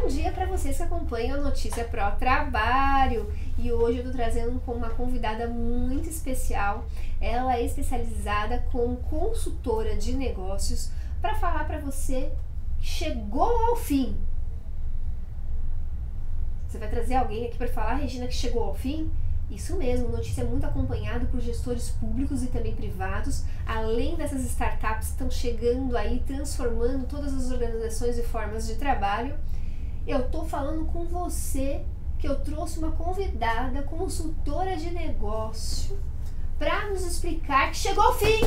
Bom dia para vocês que acompanham a Notícia Pro Trabalho. E hoje eu tô trazendo com uma convidada muito especial. Ela é especializada como consultora de negócios para falar para você que chegou ao fim. Você vai trazer alguém aqui para falar, Regina, que chegou ao fim? Isso mesmo, notícia muito acompanhada por gestores públicos e também privados, além dessas startups que estão chegando aí, transformando todas as organizações e formas de trabalho. Eu tô falando com você, que eu trouxe uma convidada, consultora de negócio, para nos explicar que chegou ao fim.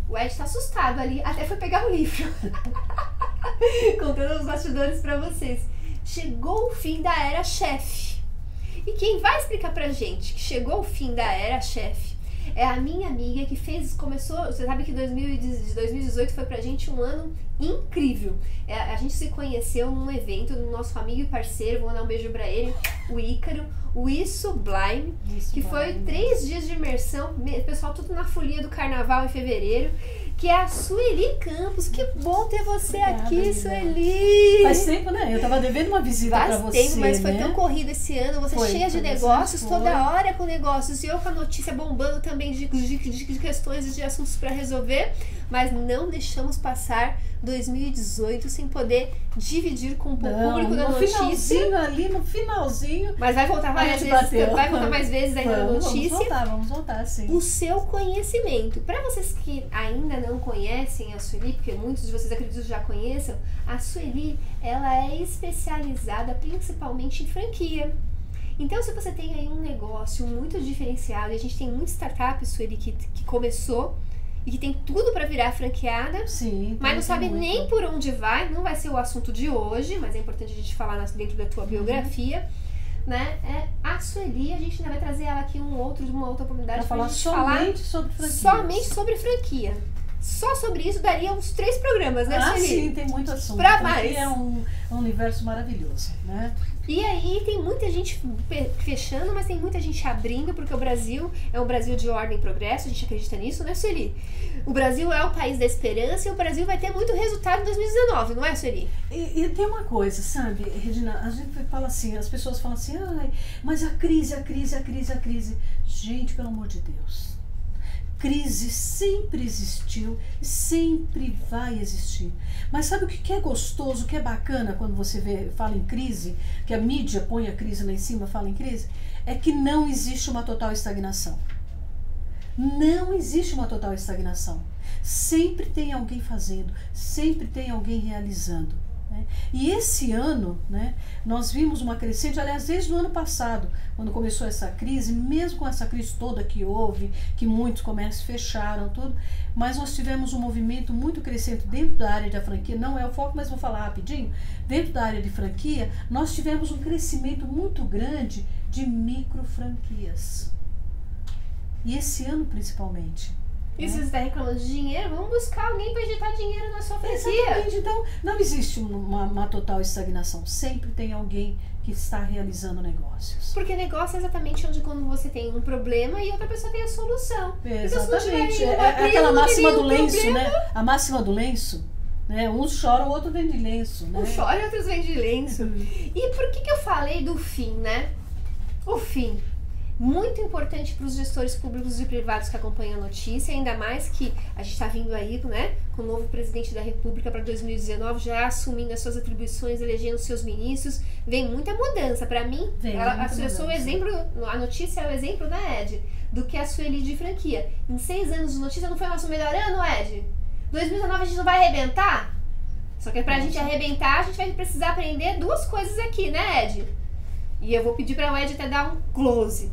O Ed tá assustado ali, até foi pegar o livro. Contando os bastidores para vocês. Chegou o fim da era chefe. E quem vai explicar pra gente que chegou o fim da era chefe é a minha amiga que começou, você sabe que 2018 foi pra gente um ano incrível. A gente se conheceu num evento do nosso amigo e parceiro, vou mandar um beijo pra ele, o Ícaro, o Sublime, que foi 3 dias de imersão, pessoal tudo na folia do carnaval em fevereiro, que é a Sueli Campos. Que bom ter você aqui, Sueli! Faz tempo, né? Eu tava devendo uma visita pra você, Faz tempo, mas foi tão corrido esse ano, você cheia de negócios, toda hora com negócios, e eu com a notícia bombando também de questões e de assuntos pra resolver, mas não deixamos passar 2018 sem poder dividir com o público da notícia. Ali no finalzinho. Mas vai voltar várias vezes, vai voltar mais vezes ainda na notícia. Vamos voltar, sim. O seu conhecimento. Para vocês que ainda não conhecem a Sueli, porque muitos de vocês acredito já conheçam, a Sueli, ela é especializada principalmente em franquia. Então, se você tem aí um negócio muito diferenciado, e a gente tem muita startup, Sueli, que começou e que tem tudo para virar franqueada, sim, mas não sabe nem por onde vai, não vai ser o assunto de hoje, mas é importante a gente falar dentro da tua biografia, né? A Sueli, a gente ainda vai trazer ela aqui uma outra oportunidade para falar somente sobre franquia. Somente sobre franquia. Só sobre isso daria uns 3 programas, né, Sueli? Sim, tem muito assunto. Pra mais. É um universo maravilhoso, né? E aí tem muita gente fechando, mas tem muita gente abrindo, porque o Brasil é um Brasil de ordem e progresso, a gente acredita nisso, né, Sueli? O Brasil é o país da esperança e o Brasil vai ter muito resultado em 2019, não é, Sueli? E tem uma coisa, sabe, Regina, a gente fala assim, as pessoas falam assim, ai, mas a crise. Gente, pelo amor de Deus. Crise sempre existiu, sempre vai existir. Mas sabe o que é gostoso, o que é bacana quando você fala em crise, que a mídia põe a crise lá em cima, fala em crise? É que não existe uma total estagnação. Não existe uma total estagnação. Sempre tem alguém fazendo, sempre tem alguém realizando. Né? E esse ano, né, nós vimos uma crescente, aliás, desde o ano passado, quando começou essa crise, mesmo com essa crise toda que houve, que muitos comércios fecharam, tudo, mas nós tivemos um movimento muito crescente dentro da área da franquia, não é o foco, mas vou falar rapidinho, dentro da área de franquia, nós tivemos um crescimento muito grande de micro franquias. E esse ano principalmente. E se você está reclamando de dinheiro, vamos buscar alguém para injetar dinheiro na sua franquia. Exatamente, então não existe uma total estagnação, sempre tem alguém que está realizando negócios. Porque negócio é exatamente onde quando você tem um problema e outra pessoa tem a solução. Exatamente, é aquela máxima do lenço, né? A máxima do lenço, né? Uns choram, o outro vem de lenço, né? Um chora e outros vêm de lenço. E por que eu falei do fim, né? O fim. Muito importante para os gestores públicos e privados que acompanham a notícia, ainda mais que a gente está vindo aí, né, com o novo presidente da República para 2019, já assumindo as suas atribuições, elegendo seus ministros, vem muita mudança. Para mim, eu sou o exemplo, a notícia é o exemplo, né, Ed, do que a Sueli de franquia. Em 6 anos de notícia não foi nosso melhor ano, Ed? 2019 a gente não vai arrebentar? Só que pra gente arrebentar, a gente vai precisar aprender 2 coisas aqui, né, Ed? E eu vou pedir para o Ed até dar um close.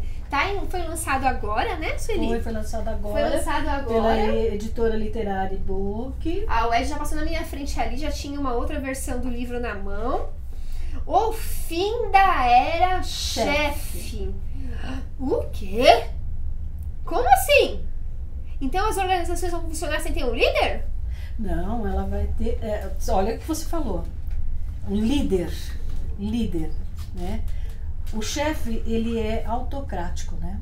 Foi lançado agora, né, Sueli? Foi lançado agora. Foi lançado agora. Pela editora Literária Book. O Ed já passou na minha frente ali, já tinha uma outra versão do livro na mão. O fim da era chefe. O quê? Como assim? Então as organizações vão funcionar sem ter um líder? Não, ela vai ter... olha o que você falou. Um líder, né? O chefe, ele é autocrático, né?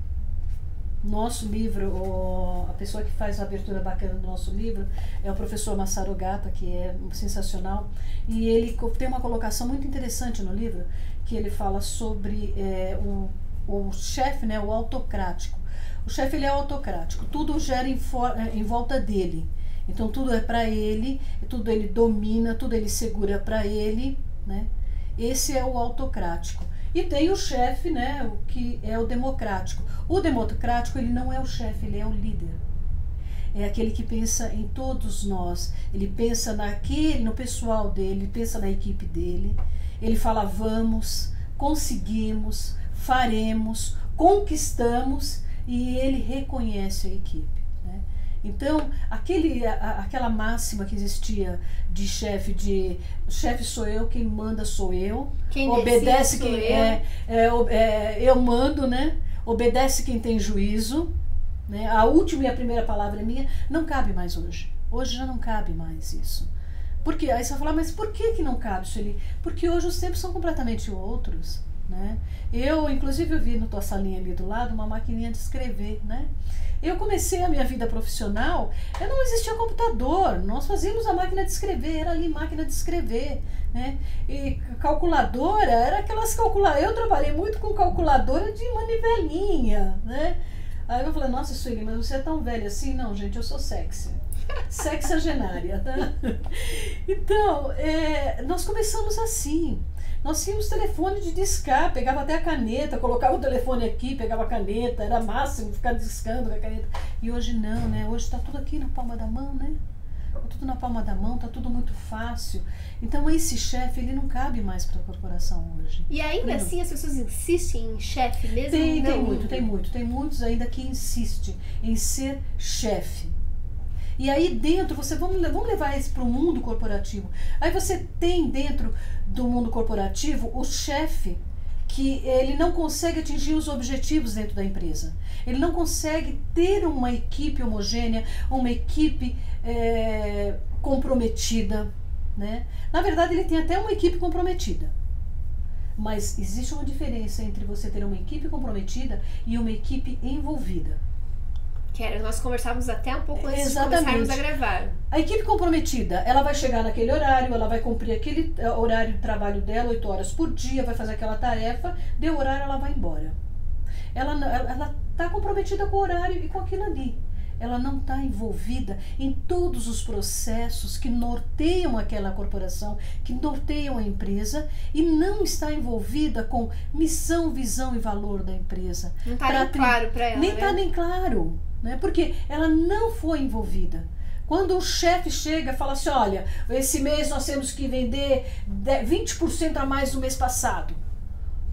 Nosso livro, a pessoa que faz a abertura bacana do nosso livro é o professor Masaru Gata, que é sensacional, e ele tem uma colocação muito interessante no livro, que ele fala sobre o chefe, né, o autocrático. O chefe, ele é autocrático, tudo gera em volta dele, então tudo é para ele, tudo ele domina, tudo ele segura para ele, né? Esse é o autocrático. E tem o chefe, né, o que é o democrático. O democrático, ele não é o chefe, ele é o líder. É aquele que pensa em todos nós. Ele pensa no pessoal dele, pensa na equipe dele. Ele fala, vamos, conseguimos, faremos, conquistamos, e ele reconhece a equipe, né? Então, aquela máxima que existia de chefe sou eu, quem manda sou eu, quem obedece decide quem eu mando, né? Obedece quem tem juízo, né? A última e a primeira palavra é minha, não cabe mais hoje. Hoje já não cabe mais isso. Porque aí você vai falar, mas por que não cabe, Sueli? Porque hoje os tempos são completamente outros, né? Inclusive, eu vi na tua salinha ali do lado uma maquininha de escrever, né? Eu comecei a minha vida profissional, não existia computador, nós fazíamos a máquina de escrever, era ali máquina de escrever, né? E calculadora, era aquelas calculadoras, eu trabalhei muito com calculadora de manivelinha, né? Aí eu falei, nossa, Sueli, mas você é tão velha assim? Não, gente, eu sou sexy. Sexagenária, tá? Então, nós começamos assim. Nós tínhamos telefone de discar, pegava até a caneta, colocava o telefone aqui, pegava a caneta, era máximo ficar discando com a caneta. E hoje não, né? Hoje está tudo aqui na palma da mão, né? Tá tudo na palma da mão, tá tudo muito fácil. Então esse chefe, ele não cabe mais para a corporação hoje. E ainda assim as pessoas insistem em chefe mesmo? Tem muitos ainda que insistem em ser chefe. E aí dentro, vamos levar isso para o mundo corporativo. Aí você tem dentro do mundo corporativo o chefe que ele não consegue atingir os objetivos dentro da empresa. Ele não consegue ter uma equipe homogênea, uma equipe comprometida, né? Na verdade, ele tem até uma equipe comprometida. Mas existe uma diferença entre você ter uma equipe comprometida e uma equipe envolvida. Nós conversávamos até um pouco antes de começarmos a gravar. A equipe comprometida, ela vai chegar naquele horário, ela vai cumprir aquele horário de trabalho dela, 8 horas por dia, vai fazer aquela tarefa, deu horário, ela vai embora. Ela está comprometida com o horário e com aquilo ali. Ela não está envolvida em todos os processos que norteiam aquela corporação, que norteiam a empresa, e não está envolvida com missão, visão e valor da empresa. Não está nem claro para ela, nem está nem claro. Né? Porque ela não foi envolvida. Quando o chefe chega e fala assim, olha, esse mês nós temos que vender 20% a mais do mês passado.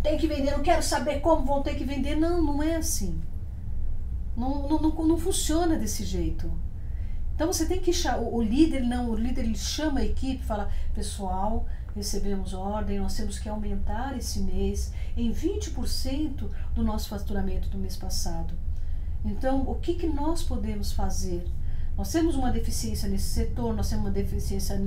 Tem que vender, não quero saber como vão ter que vender. Não é assim. Não funciona desse jeito. Então você tem que o líder ele chama a equipe e fala, pessoal, recebemos ordem, nós temos que aumentar esse mês em 20% do nosso faturamento do mês passado. Então, o que nós podemos fazer? Nós temos uma deficiência nesse setor, nós temos uma deficiência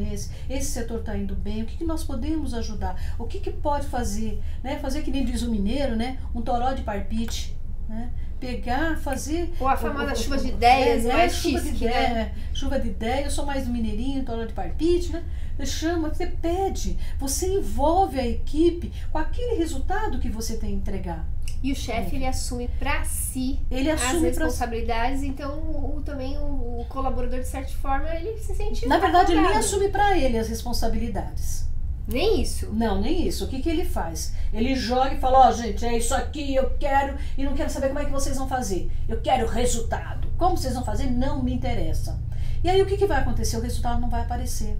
esse setor está indo bem, o que nós podemos ajudar? O que pode fazer? Né? Fazer que nem diz o mineiro, né? Um toró de parpite, né? Pegar, fazer... Ou a famosa chuva de ideias, mais chique, né? Chuva de ideias, eu sou mais do mineirinho, toró de parpite, né? Você chama, você pede, você envolve a equipe com aquele resultado que você tem que entregar. E o chefe, ele assume para si as responsabilidades, então também o colaborador, de certa forma, ele se sente... Na verdade, ele nem assume para ele as responsabilidades. Nem isso? Não, nem isso. O que ele faz? Ele joga e fala, ó, gente, é isso aqui, eu quero, e não quero saber como é que vocês vão fazer. Eu quero resultado. Como vocês vão fazer, não me interessa. E aí o que vai acontecer? O resultado não vai aparecer.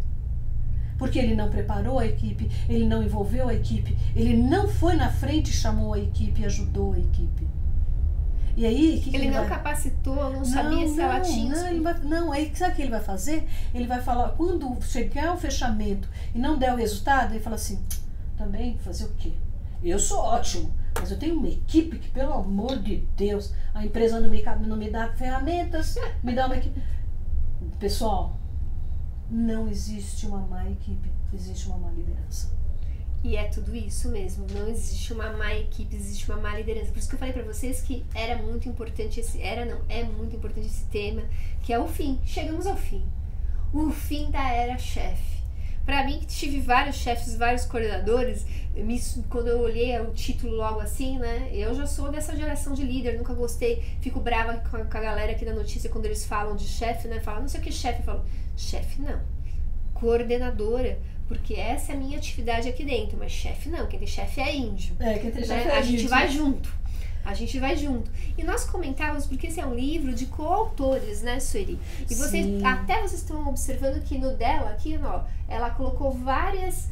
Porque ele não preparou a equipe, ele não envolveu a equipe, ele não foi na frente e chamou a equipe e ajudou a equipe. E aí, ele não capacitou, não sabia se ela tinha... Aí sabe o que ele vai fazer? Ele vai falar, quando chegar o fechamento e não der o resultado, ele fala assim, também fazer o quê? Eu sou ótimo, mas eu tenho uma equipe que, pelo amor de Deus, a empresa não me dá ferramentas, me dá uma equipe... Pessoal, não existe uma má equipe, existe uma má liderança. E é tudo isso mesmo, não existe uma má equipe, existe uma má liderança. Por isso que eu falei pra vocês que era muito importante é muito importante esse tema, que é o fim. Chegamos ao fim. O fim da era chefe. Pra mim, que tive vários chefes, vários coordenadores, quando eu olhei o título logo assim, né? Eu já sou dessa geração de líder, nunca gostei, fico brava com a galera aqui da notícia quando eles falam de chefe, né? Falam, não sei o que chefe, eu falo, chefe não, coordenadora, porque essa é a minha atividade aqui dentro, mas chefe não, quem tem chefe é índio. Quem tem chefe né? é A gente índio. vai junto. A gente vai junto. E nós comentávamos, porque esse é um livro de coautores, né, Sueli? E vocês, até vocês estão observando que no dela, aqui, ó, ela colocou várias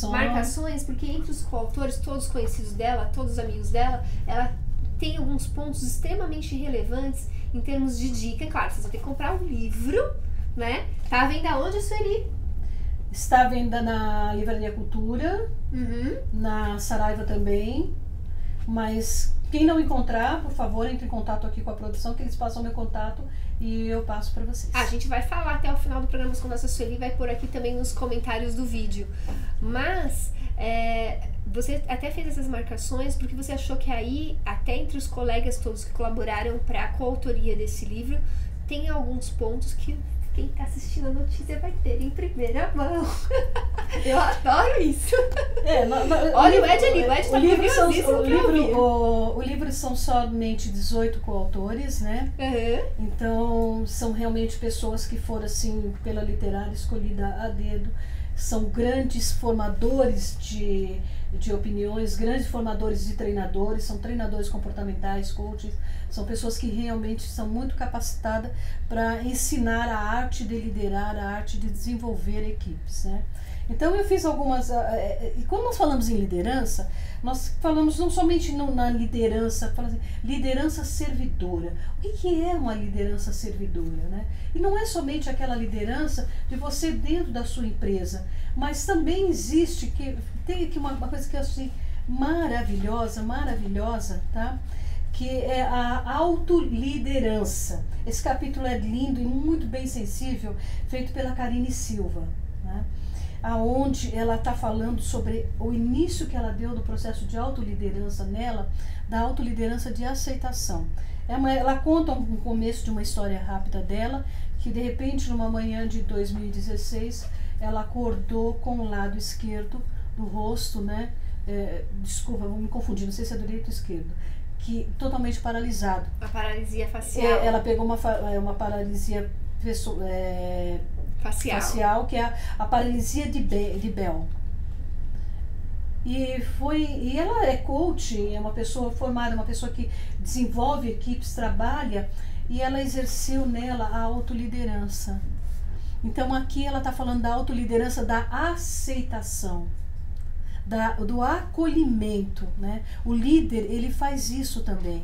marcações, porque entre os coautores, todos conhecidos dela, todos os amigos dela, ela tem alguns pontos extremamente relevantes em termos de dica. É claro, vocês vão ter que comprar um livro, né? Tá à venda onde, Sueli? Está à venda na Livraria Cultura, na Saraiva também, mas quem não encontrar, por favor, entre em contato aqui com a produção, que eles passam meu contato e eu passo para vocês. A gente vai falar até o final do programa com a nossa Sueli, vai pôr aqui também nos comentários do vídeo. Mas você até fez essas marcações porque você achou que aí, até entre os colegas todos que colaboraram para a coautoria desse livro, tem alguns pontos que quem está assistindo a notícia vai ter em primeira mão. Eu adoro isso. Olha o Ed ali, o Ed tá o livro são somente 18 coautores, né? Então são realmente pessoas que foram assim pela literária escolhida a dedo. São grandes formadores de opiniões, grandes formadores de treinadores, são treinadores comportamentais, coaches, são pessoas que realmente são muito capacitadas para ensinar a arte de liderar, a arte de desenvolver equipes, né? Então eu fiz algumas, e quando nós falamos em liderança, nós falamos não somente na liderança, falamos assim, liderança servidora. O que é uma liderança servidora, né? E não é somente aquela liderança de você dentro da sua empresa, mas também existe, tem aqui uma coisa que eu achei maravilhosa, tá? Que é a autoliderança. Esse capítulo é lindo e muito bem sensível, feito pela Karine Silva, né? Aonde ela está falando sobre o início que ela deu do processo de autoliderança nela, da autoliderança de aceitação. Ela conta um começo de uma história rápida dela, que de repente numa manhã de 2016, ela acordou com o lado esquerdo do rosto, né? Desculpa, vou me confundir, não sei se é direito ou esquerdo, que totalmente paralisado. A paralisia facial. Ela pegou uma paralisia facial, que é a paralisia de Bell. E ela é coach, é uma pessoa formada, uma pessoa que desenvolve equipes, trabalha, e ela exerceu nela a autoliderança. Então aqui ela está falando da autoliderança, da aceitação, do acolhimento, né? O líder, ele faz isso também.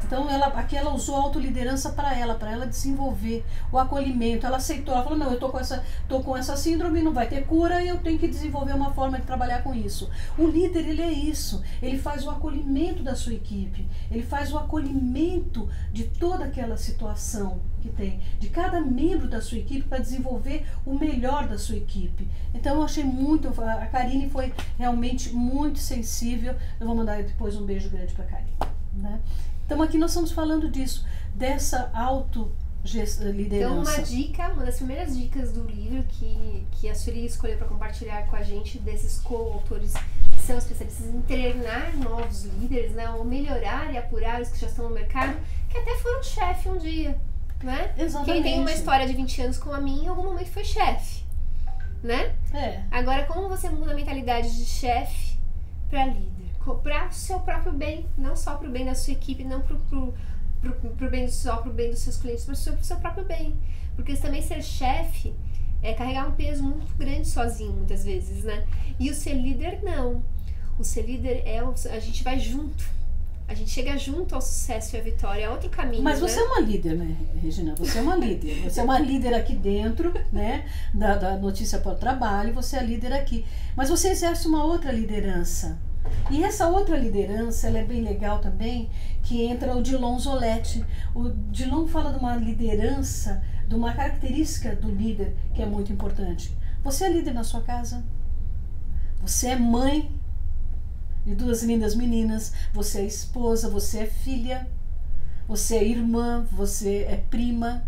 Então aqui ela usou a autoliderança para ela desenvolver o acolhimento. Ela aceitou, ela falou, não, eu tô com essa síndrome, não vai ter cura, e eu tenho que desenvolver uma forma de trabalhar com isso. O líder, ele é isso, ele faz o acolhimento da sua equipe, ele faz o acolhimento de toda aquela situação que tem, de cada membro da sua equipe, para desenvolver o melhor da sua equipe. Então eu achei muito, a Karine foi realmente muito sensível. Eu vou mandar depois um beijo grande para a Karine, né? Então aqui nós estamos falando disso, dessa autoliderança. Então uma das primeiras dicas do livro que a Sueli escolheu para compartilhar com a gente, desses coautores que são especialistas em treinar novos líderes, né, ou melhorar e apurar os que já estão no mercado, que até foram chefe um dia, né? Exatamente. Quem tem uma história de 20 anos como a minha, em algum momento foi chefe, né? Agora, como você muda a mentalidade de chefe para líder? Para o seu próprio bem, não só para o bem da sua equipe, não só para o bem dos seus clientes, mas para o seu próprio bem. Porque também ser chefe é carregar um peso muito grande sozinho, muitas vezes, né? E o ser líder, não. O ser líder a gente vai junto. A gente chega junto ao sucesso e à vitória, é outro caminho. Mas você é uma líder, né, Regina? Você é uma líder. Você é uma líder aqui dentro, né, da Notícia para o Trabalho, você é líder aqui. Mas você exerce uma outra liderança. E essa outra liderança, ela é bem legal também, que entra o Dillon Zoletti. O Dillon fala de uma liderança, de uma característica do líder que é muito importante. Você é líder na sua casa? Você é mãe de 2 lindas meninas, você é esposa, você é filha, você é irmã, você é prima,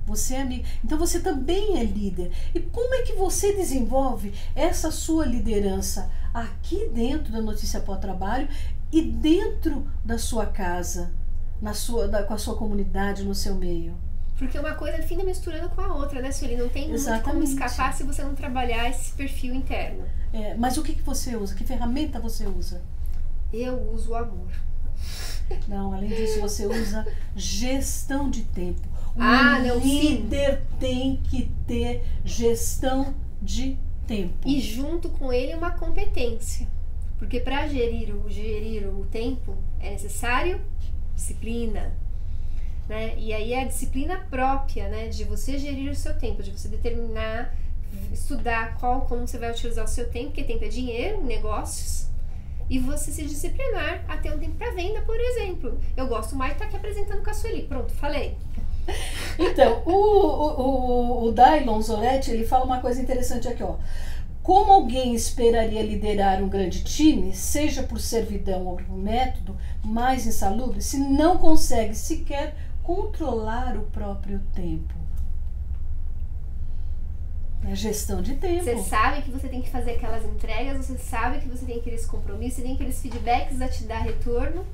você é amiga. Então você também é líder. E como é que você desenvolve essa sua liderança aqui dentro da Notícia Pó Trabalho e dentro da sua casa, com a sua comunidade, no seu meio? Porque uma coisa fica misturando com a outra, né, Sueli? Não tem muito como escapar se você não trabalhar esse perfil interno. Mas o que você usa? Que ferramenta você usa? Eu uso o amor. Não, além disso, você usa gestão de tempo. Líder tem que ter gestão de tempo. E junto com ele uma competência. Porque para gerir o tempo é necessário disciplina. Né? E aí é a disciplina própria, né? De você gerir o seu tempo, de você determinar, estudar como você vai utilizar o seu tempo, porque tempo é dinheiro, negócios, e você se disciplinar a ter um tempo para venda, por exemplo. Eu gosto mais de estar aqui apresentando com a Sueli. Pronto, falei. Então, o Dailon Zoretti, ele fala uma coisa interessante aqui, ó. Como alguém esperaria liderar um grande time, seja por servidão ou por método mais insalubre, se não consegue sequer controlar o próprio tempo? É gestão de tempo. Você sabe que você tem que fazer aquelas entregas, você sabe que você tem aqueles compromissos, você tem aqueles feedbacks a te dar retorno,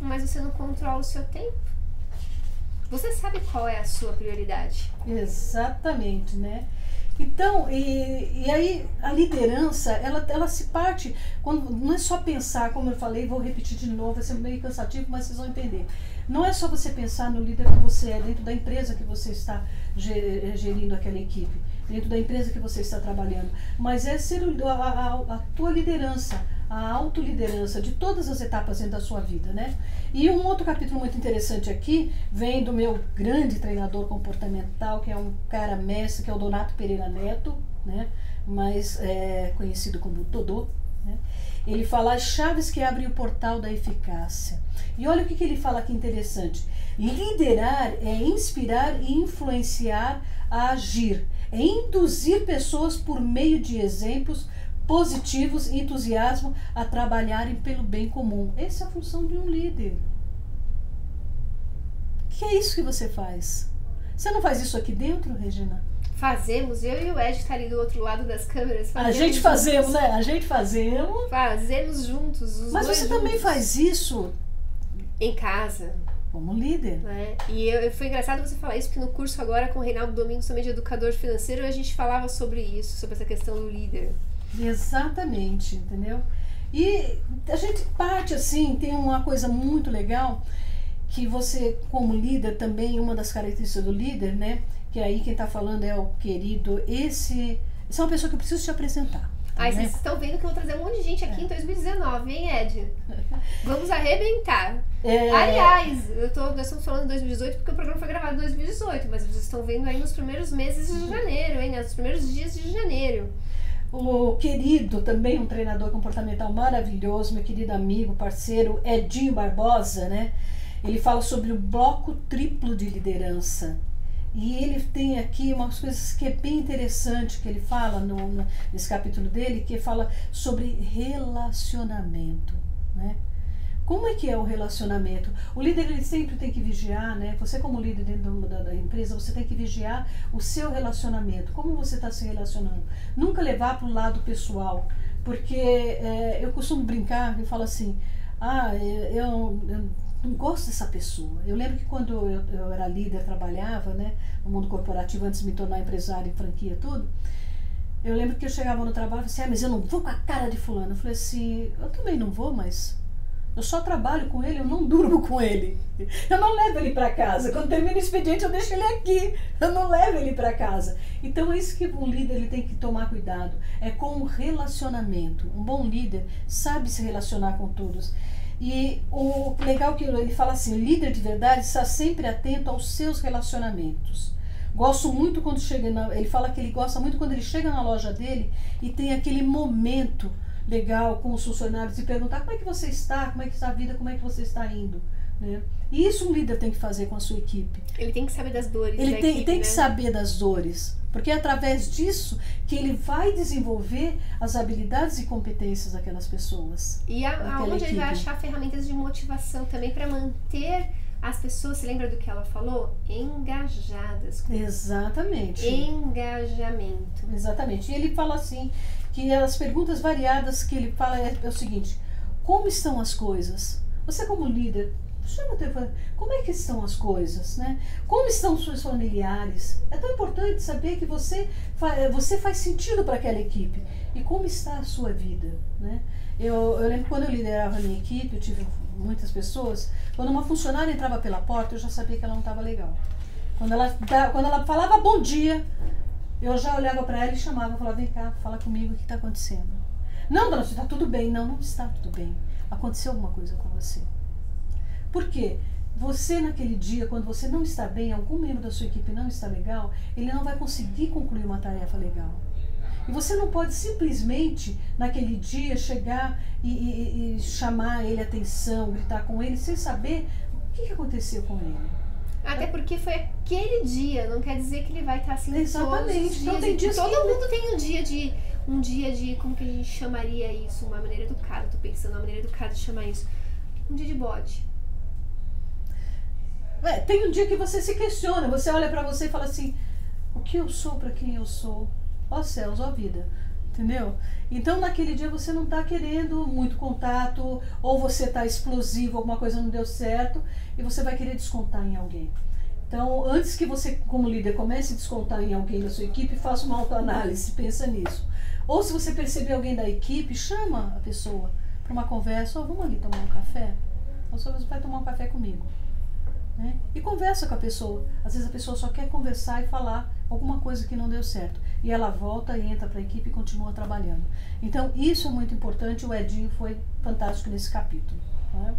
mas você não controla o seu tempo. Você sabe qual é a sua prioridade. Exatamente, né? Então, e aí a liderança, ela se parte, não é só pensar, como eu falei, vou repetir de novo, vai ser meio cansativo, mas vocês vão entender. Não é só você pensar no líder que você é, dentro da empresa que você está gerindo aquela equipe, dentro da empresa que você está trabalhando, mas é ser a tua liderança, a autoliderança de todas as etapas dentro da sua vida, né? E um outro capítulo muito interessante aqui vem do meu grande treinador comportamental, que é um cara mestre, que é o Donato Pereira Neto, né? Mais conhecido como Dodô, né? Ele fala as chaves que abrem o portal da eficácia. E olha o que ele fala aqui interessante. Liderar é inspirar e influenciar a agir. É induzir pessoas por meio de exemplos positivos e entusiasmo a trabalharem pelo bem comum. Essa é a função de um líder. Que é isso que você faz? Você não faz isso aqui dentro, Regina? Fazemos, eu e o Ed tá ali do outro lado das câmeras. A gente fazemos, né? A gente fazemos. Fazemos juntos. Mas você também faz isso em casa. Como líder. Né? E foi engraçado você falar isso, porque no curso agora com o Reinaldo Domingos, também de educador financeiro, a gente falava sobre isso, sobre essa questão do líder. Exatamente, entendeu? E a gente parte assim, tem uma coisa muito legal, que você como líder também, uma das características do líder, né? Que aí quem tá falando é o querido, essa é uma pessoa que eu preciso te apresentar. Ai, vocês estão vendo que eu vou trazer um monte de gente aqui em 2019, hein, Ed? Vamos arrebentar. Aliás, nós estamos falando de 2018 porque o programa foi gravado em 2018, mas vocês estão vendo aí nos primeiros meses de janeiro, hein? Nos primeiros dias de janeiro. O querido, também um treinador comportamental maravilhoso, meu querido amigo, parceiro, Edinho Barbosa, né? Ele fala sobre o bloco triplo de liderança. E ele tem aqui umas coisas que é bem interessante, que ele fala nesse capítulo dele, que fala sobre relacionamento, né? Como é que é o relacionamento? O líder, ele sempre tem que vigiar, né? Você como líder dentro da empresa, você tem que vigiar o seu relacionamento. Como você está se relacionando? Nunca levar para o lado pessoal. Porque eu costumo brincar e falo assim, eu não gosto dessa pessoa. Eu lembro que quando eu era líder, trabalhava, né, no mundo corporativo, antes de me tornar empresário em franquia, tudo. Eu lembro que eu chegava no trabalho e falei assim, mas eu não vou com a cara de fulano. Eu falei assim, eu também não vou, mas eu só trabalho com ele, eu não durmo com ele. Eu não levo ele para casa. Quando termina o expediente, eu deixo ele aqui. Eu não levo ele para casa. Então é isso que um líder ele tem que tomar cuidado. É com o relacionamento. Um bom líder sabe se relacionar com todos. E o legal que ele fala assim, líder de verdade está sempre atento aos seus relacionamentos. Gosto muito quando ele fala que ele gosta muito quando ele chega na loja dele e tem aquele momento legal com os funcionários e perguntar como é que você está, como é que está a vida, como é que você está indo, né? E isso um líder tem que fazer com a sua equipe. Ele tem que saber das dores da Ele tem equipe, que né? saber das dores, porque é através disso que ele vai desenvolver as habilidades e competências daquelas pessoas. E aonde ele vai achar ferramentas de motivação também para manter as pessoas, você lembra do que ela falou? Engajadas. Exatamente. Engajamento. Exatamente. E ele fala assim, que as perguntas variadas que ele fala é o seguinte: como estão as coisas? Você como líder, como é que estão as coisas, né? Como estão os seus familiares? É tão importante saber que você faz sentido para aquela equipe. E como está a sua vida, né? Eu lembro quando eu liderava a minha equipe, eu tive muitas pessoas, quando uma funcionária entrava pela porta, eu já sabia que ela não estava legal. Quando ela falava bom dia, eu já olhava para ela e chamava, falava, vem cá, fala comigo, o que está acontecendo? Não, dona, está tudo bem. Não, não está tudo bem. Aconteceu alguma coisa com você. Por quê? Você naquele dia, quando você não está bem, algum membro da sua equipe não está legal, ele não vai conseguir concluir uma tarefa legal. E você não pode simplesmente, naquele dia, chegar e chamar ele a atenção, gritar com ele, sem saber o que aconteceu com ele. Até porque foi aquele dia, não quer dizer que ele vai estar assim Exatamente. todos os dias. Então, tem dias todo que... mundo tem um dia de, como que a gente chamaria isso? Uma maneira educada, tô pensando uma maneira educada de chamar isso. Um dia de bode. Tem um dia que você se questiona, você olha pra você e fala assim, o que eu sou pra quem eu sou? Ó céus, ó vida. Entendeu? Então naquele dia você não está querendo muito contato, ou você está explosivo, alguma coisa não deu certo, e você vai querer descontar em alguém. Então, antes que você, como líder, comece a descontar em alguém da sua equipe, faça uma autoanálise, pensa nisso. Ou se você perceber alguém da equipe, chama a pessoa para uma conversa, vamos ali tomar um café? Ou você vai tomar um café comigo. Né? E conversa com a pessoa. Às vezes a pessoa só quer conversar e falar alguma coisa que não deu certo. E ela volta e entra para a equipe e continua trabalhando. Então isso é muito importante, o Edinho foi fantástico nesse capítulo. Né?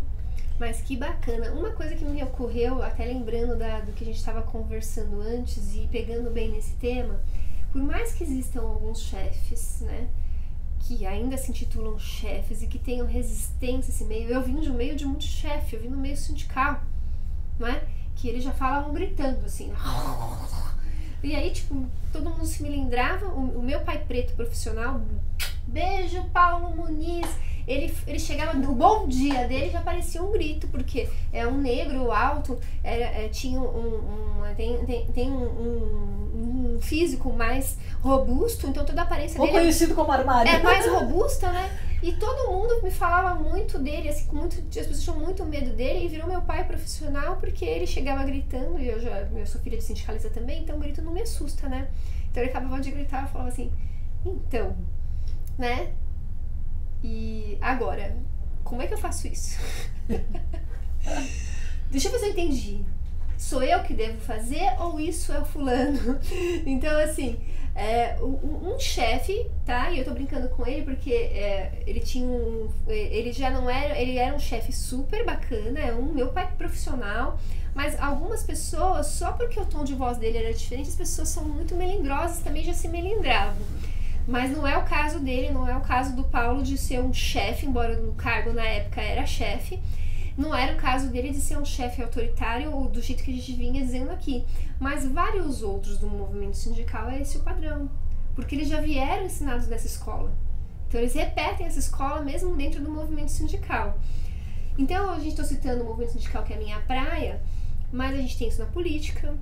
Mas que bacana. Uma coisa que me ocorreu, até lembrando do que a gente estava conversando antes e pegando bem nesse tema, por mais que existam alguns chefes, né, que ainda se intitulam chefes e que tenham resistência a esse meio, eu vim de um meio de muito chefe, eu vim no meio sindical, não é? Que eles já falavam gritando assim. E aí, tipo, todo mundo se melindrava. O meu pai preto profissional, beijo, Paulo Muniz, ele chegava, no bom dia dele já parecia um grito, porque é um negro alto, tinha tem um físico mais robusto, então toda a aparência dele conhecido como armário. É mais robusta, né? E todo mundo me falava muito dele, assim, as pessoas tinham muito medo dele, e virou meu pai profissional porque ele chegava gritando, e eu sou filha de sindicalista também, então o grito não me assusta, né? Então ele acabava de gritar e falava assim, então, né? E agora, como é que eu faço isso? Deixa eu ver se eu entendi. Sou eu que devo fazer ou isso é o fulano? Então, assim, um chefe, tá? E eu tô brincando com ele porque ele tinha ele já não era, ele era um chefe super bacana, meu pai profissional, mas algumas pessoas, só porque o tom de voz dele era diferente, as pessoas são muito melindrosas, também já se melindravam. Mas não é o caso dele, não é o caso do Paulo de ser um chefe, embora no cargo na época era chefe. Não era o caso dele de ser um chefe autoritário ou do jeito que a gente vinha dizendo aqui. Mas vários outros do movimento sindical é esse o padrão. Porque eles já vieram ensinados nessa escola. Então eles repetem essa escola mesmo dentro do movimento sindical. Então a gente está citando o movimento sindical que é a minha praia, mas a gente tem isso na política,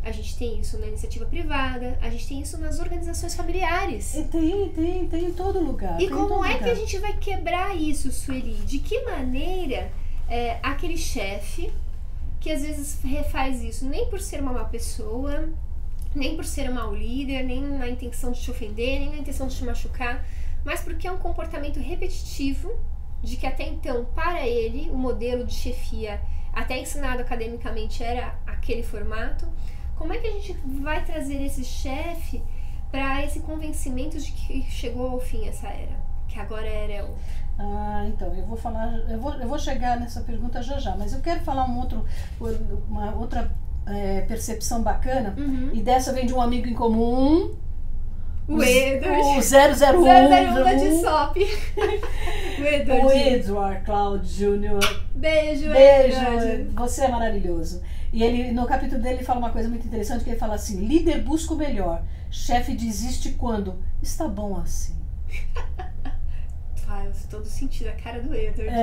a gente tem isso na iniciativa privada, a gente tem isso nas organizações familiares. Tem em todo lugar. E como é que a gente vai quebrar isso, Sueli? De que maneira aquele chefe, que às vezes refaz isso nem por ser uma má pessoa, nem por ser um mau líder, nem na intenção de te ofender, nem na intenção de te machucar, mas porque é um comportamento repetitivo, de que até então, para ele, o modelo de chefia, até ensinado academicamente, era aquele formato. Como é que a gente vai trazer esse chefe para esse convencimento de que chegou ao fim essa era, que agora a era é outra? Então, eu vou chegar nessa pergunta já, mas eu quero falar uma outra percepção bacana, e dessa vem de um amigo em comum, o Edward, o 001 da DSOP. Edward. O Edward Cloud Jr. Beijo, Beijo, Edward. você é maravilhoso. E ele, no capítulo dele, ele fala uma coisa muito interessante, que ele fala assim: líder busca o melhor, chefe desiste quando está bom assim. Faz todo sentido a cara do Edward.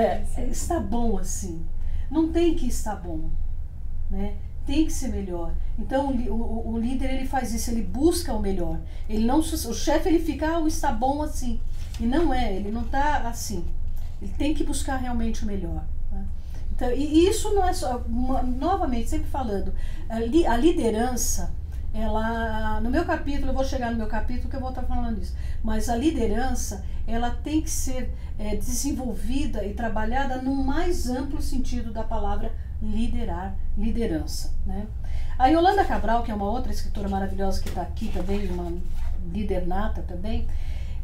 Está bom assim. Não tem que estar bom, né? Tem que ser melhor. Então o líder, ele faz isso, ele busca o melhor. Ele não, o chefe, ele fica, está bom assim. E não é, ele não está assim. Ele tem que buscar realmente o melhor, né? Então, e isso não é só, novamente, sempre falando, a liderança, ela, no meu capítulo, eu vou chegar no meu capítulo que eu vou estar falando isso, mas a liderança, ela tem que ser desenvolvida e trabalhada no mais amplo sentido da palavra liderar, liderança, né? A Yolanda Cabral, que é uma outra escritora maravilhosa que está aqui também, uma líder nata também,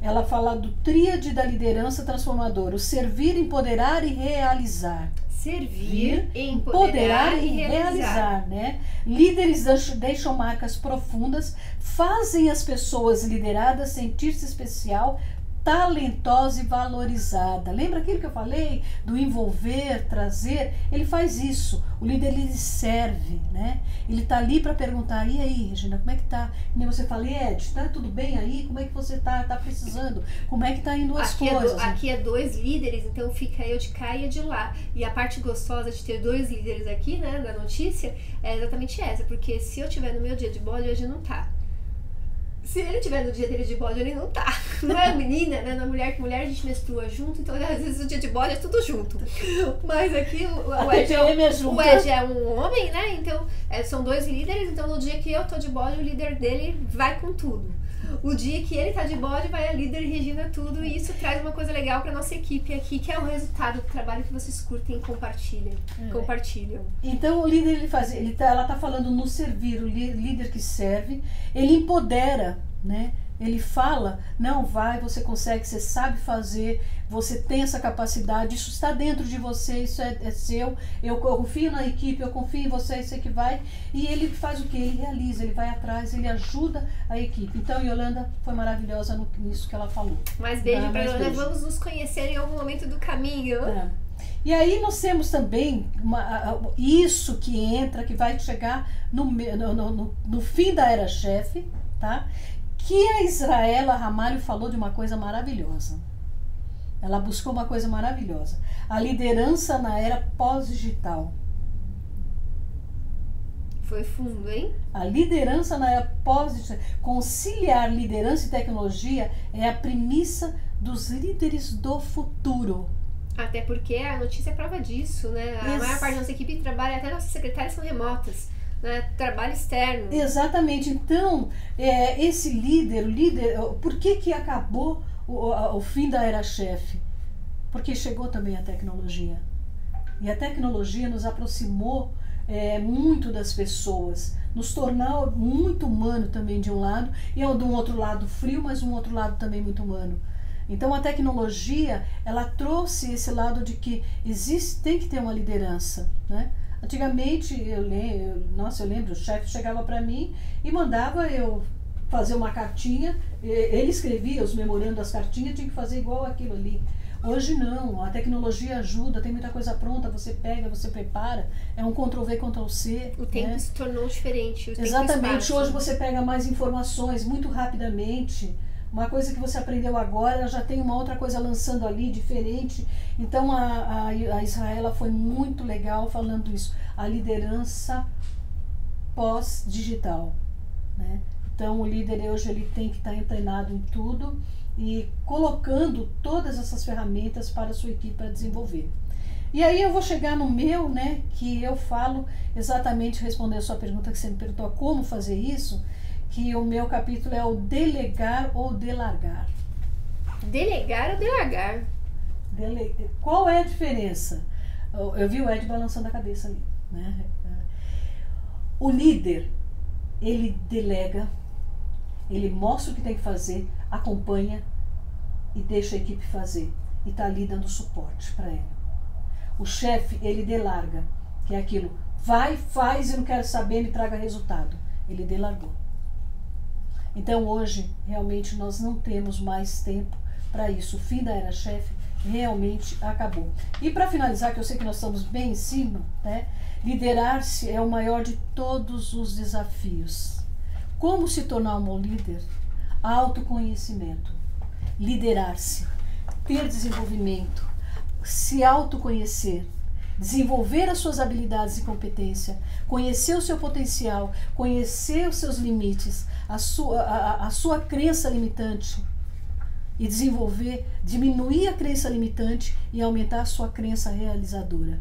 ela fala do tríade da liderança transformadora: o servir, empoderar e realizar. Servir, empoderar e realizar, né? Líderes deixam marcas profundas, fazem as pessoas lideradas sentir-se especial, talentosa e valorizada. Lembra aquilo que eu falei do envolver, trazer? Ele faz isso. O líder, ele serve, né? Ele tá ali para perguntar: e aí, Regina, como é que tá? E você fala: Ed, tá tudo bem aí? Como é que você tá precisando? Como é que tá indo as coisas? Aqui é dois líderes, então fica eu de cá e eu de lá. E a parte gostosa de ter dois líderes aqui, né, da notícia, é exatamente essa, porque se eu tiver no meu dia de bode, hoje não tá. Se ele tiver no dia dele de bode, ele não tá. Não é menina, né? Não é mulher, que mulher a gente menstrua junto, então às vezes o dia de bode é tudo junto. Mas aqui o Ed é um homem, né? Então são dois líderes, então no dia que eu tô de bode, o líder dele vai com tudo. O dia que ele tá de bode, vai a líder Regina tudo, e isso traz uma coisa legal pra nossa equipe aqui, que é o resultado do trabalho que vocês curtem e compartilham. Então o líder, ela tá falando no servir, o líder que serve, ele empodera, né? Ele fala: não, vai, você consegue, você sabe fazer, você tem essa capacidade, isso está dentro de você, isso é seu, eu confio na equipe, eu confio em você, sei que vai. E ele faz o que? Ele realiza, ele vai atrás, ele ajuda a equipe. Então Yolanda foi maravilhosa nisso que ela falou. Mais beijo para Yolanda, vamos nos conhecer em algum momento do caminho. E aí nós temos também isso que entra, que vai chegar no fim da era chefe, tá? Que a Israela Ramalho falou de uma coisa maravilhosa. Ela buscou uma coisa maravilhosa: a liderança na era pós-digital. Foi fundo, hein? A liderança na era pós-digital. Conciliar liderança e tecnologia é a premissa dos líderes do futuro. Até porque a notícia é prova disso, né? A maior parte da nossa equipe trabalha, até nossas secretárias são remotas. Né? Trabalho externo. Exatamente. Então, esse líder, por que acabou o fim da era chefe? Porque chegou também a tecnologia. E a tecnologia nos aproximou muito das pessoas, nos tornou muito humano também de um lado, e de um outro lado frio, mas um outro lado também muito humano. Então a tecnologia, ela trouxe esse lado de que tem que ter uma liderança, né? Antigamente, eu lembro, o chefe chegava para mim e mandava eu fazer uma cartinha, ele escrevia os memorandos das cartinhas, tinha que fazer igual aquilo ali. Hoje não, a tecnologia ajuda, tem muita coisa pronta, você pega, você prepara, é um Ctrl+V, Ctrl+C. O tempo se tornou diferente. Exatamente, hoje você pega mais informações muito rapidamente. Uma coisa que você aprendeu agora, já tem uma outra coisa lançando ali, diferente. Então a Israela foi muito legal falando isso. A liderança pós-digital, né? Então o líder hoje, ele tem que estar treinado em tudo e colocando todas essas ferramentas para a sua equipe para desenvolver. E aí eu vou chegar no meu, né, que eu falo exatamente, responder a sua pergunta que você me perguntou, como fazer isso, que o meu capítulo é o delegar ou delargar. Delegar ou delargar? Qual é a diferença? Eu vi o Ed balançando a cabeça ali, né? O líder, ele delega, ele mostra o que tem que fazer, acompanha e deixa a equipe fazer. E está ali dando suporte para ele. O chefe, ele delarga, que é aquilo: vai, faz, eu não quero saber, me traga resultado. Ele delargou. Então hoje, realmente, nós não temos mais tempo para isso. O fim da era chefe realmente acabou. E para finalizar, que eu sei que nós estamos bem em cima, né? Liderar-se é o maior de todos os desafios. Como se tornar um bom líder? Autoconhecimento. Liderar-se, ter desenvolvimento, se autoconhecer, desenvolver as suas habilidades e competência, conhecer o seu potencial, conhecer os seus limites, a sua crença limitante e diminuir a crença limitante e aumentar a sua crença realizadora.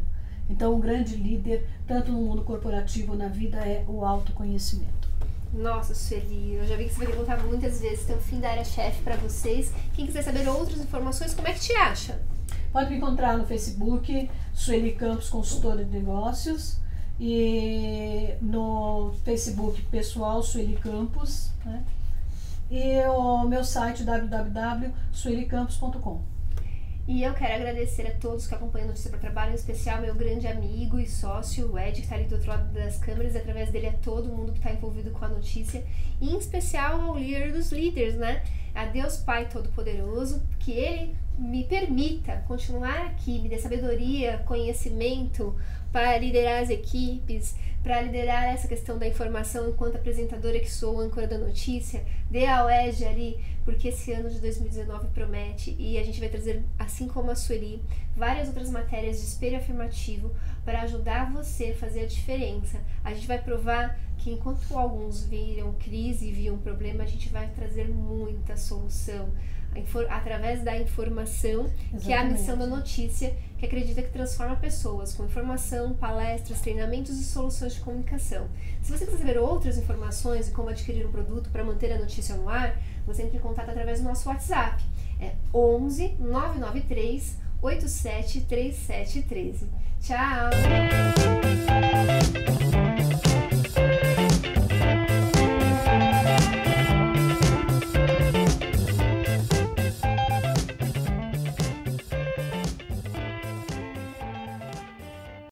Então, um grande líder, tanto no mundo corporativo ou na vida, é o autoconhecimento. Nossa, Sueli, eu já vi que você vai perguntar muitas vezes, tem o Fim da Era Chefe para vocês. Quem quiser saber outras informações, como é que te acha? Pode me encontrar no Facebook, Sueli Campos, consultora de negócios, e no Facebook pessoal, Sueli Campos, né? E o meu site, www.suelicampos.com. E eu quero agradecer a todos que acompanham a Notícia para Trabalho, em especial meu grande amigo e sócio, o Ed, que está ali do outro lado das câmeras, e através dele a todo mundo que está envolvido com a notícia, e em especial ao líder dos líderes, né? A Deus Pai Todo-Poderoso, que Ele me permita continuar aqui, me dê sabedoria, conhecimento para liderar as equipes, para liderar essa questão da informação enquanto apresentadora que sou, âncora da notícia, dê ao Ed ali, porque esse ano de 2019 promete, e a gente vai trazer, assim como a Sueli, várias outras matérias de espelho afirmativo para ajudar você a fazer a diferença. A gente vai provar que enquanto alguns viram crise e viam problema, a gente vai trazer muita solução através da informação. Exatamente. Que é a missão da notícia, que acredita que transforma pessoas com informação, palestras, treinamentos e soluções de comunicação. Se você quiser saber outras informações e como adquirir um produto para manter a notícia no ar, você entra em contato através do nosso WhatsApp. É 11 993 87 3713. Tchau!